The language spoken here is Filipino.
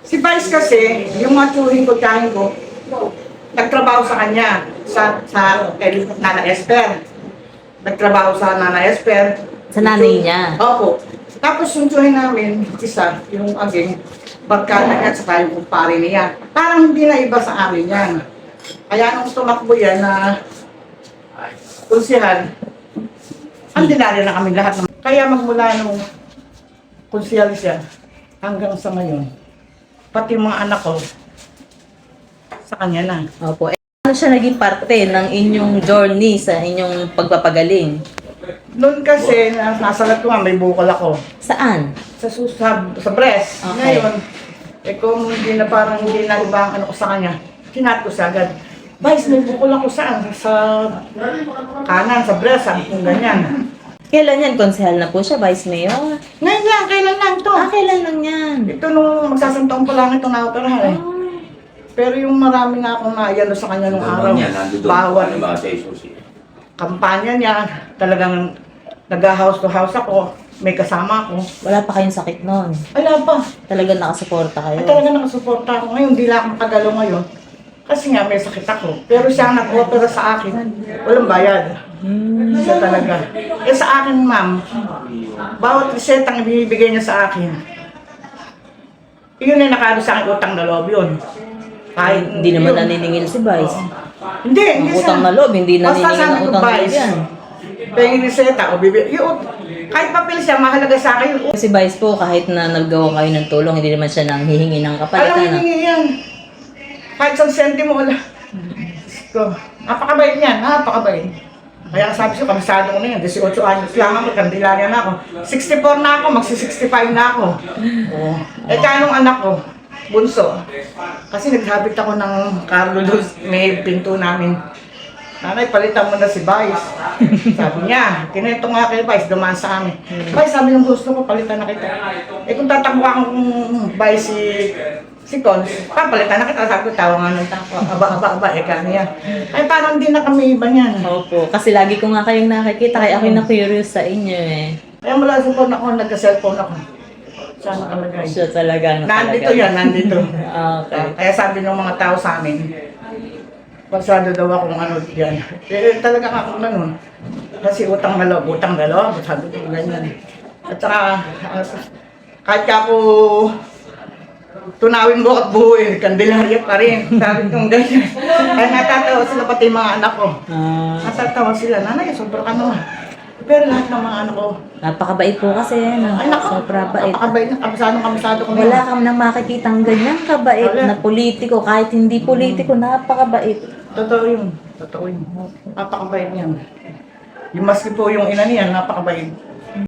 Si Vice kasi, yung mga tsuhin ko, tiyahin ko, nagtrabaho sa kanya, sa Nana Esper. Nagtrabaho sa Nana Esper. Sa nanay niya? Opo. Tapos yung tsuhin namin, isa, yung aging, barkada niya at saka yung kumpare niya. Parang hindi na iba sa amin yan. Kaya nung tumakbo yan na kunsihan, andinaryo na kami lahat. Kaya magmula nung kunsihal siya, hanggang sa ngayon, pati yung mga anak ko, sa kanya na. Opo. Ano siya naging parte ng inyong journey sa inyong pagpapagaling? Noon kasi, nasa lahat ko nga, may bukol ako. Saan? Sa breast. Okay. Ngayon, kung hindi na parang hindi na iba ang ano ko sa kanya, kinat ko siya agad. Vice, may bukol ako saan? Sa kanan, sa breast, sabi kong ganyan. Kailan yan? Konsehal na po siya, Vice Mayor? Ngayon lang, kailan lang to? Kailan lang yan? Ito nung magsasantaon pa lang ito na-operahan eh. Pero yung marami nga akong naiyano sa kanya nung araw, bawat kampanya niya, talagang nag-house to house ako, may kasama ako. Wala pa kayong sakit noon. Wala pa. Talagang nakasuporta kayo. Ay, talaga nakasuporta ako ngayon, di lang ako makagalaw ngayon. Kasi nga may sakit ako. Pero siya ang nag-opera sa akin, walang bayad. Siya talaga. Eh sa akin, ma'am, bawat resetang ibibigay niya sa akin, yun ay nakaano sa akin utang na loob yun. Kahit Hindi naman yun. naniningil si Vice. Hindi Ang utang na loob, hindi Basta naniningil sabi ng ko, utang na loob Vice, yan. pahingin reseta o kahit papel siya, mahalaga sa akin yun. Si Vice po, kahit na naggawa kayo ng tulong, hindi naman siya nang hihingi ng Alam kapalitan. mo, hindi yan. Kahit isang sentimo, wala. Ko, napakabait niyan, napakabait. Kaya sabi ko, kamisado ko na yan, 18 anyos lang ako, Candelaria na ako. 64 na ako, magsi-65 na ako. Oo. Eh, kanong anak ko, bunso. Kasi naghabit ako ng Carlo Luz, may pinto namin. Nanay, palitan mo na si Vice. Sabi niya, kinento nga kay Vice, dumaan sa amin. Vice, sabi ng gusto ko, palitan na kita. Eh kung tatakbo akong Vice si Cons, papalitan na kita. Sabi ko, tawa nga ng takwa. Aba, kanya. Ay, parang hindi na kami iba niyan. Opo, kasi lagi ko nga kayong nakikita, kaya ako'y na-curious sa inyo eh. Kaya mula sa phone ako, nagka-cellphone ako. Saan nakalagay? Siya talaga Nandito yan, nandito. Okay. Kaya sabi ng mga tao sa amin, pasado daw akong ano yan. Eh, talaga ako ganun. Kasi utang na loob, sabi ko ganyan. At saka, kahit ako tunawin mo at buhay, Candelaria pa rin. Sabi kong ganyan. Ay natatawa sila pati mga anak ko. Natatawa sila, nanay, sobra ka naman. Pero lahat ng mga anak ko, Napakabait po kasi, no? ay naku, Sobra bait. napakabait na, kabisado ko Wala kang nang makikitang ganyan kabait Wala. na politiko, kahit hindi politiko, napakabait. Totoo yun. Napakabait niyan. Yung maski po yung ina niya, napakabait.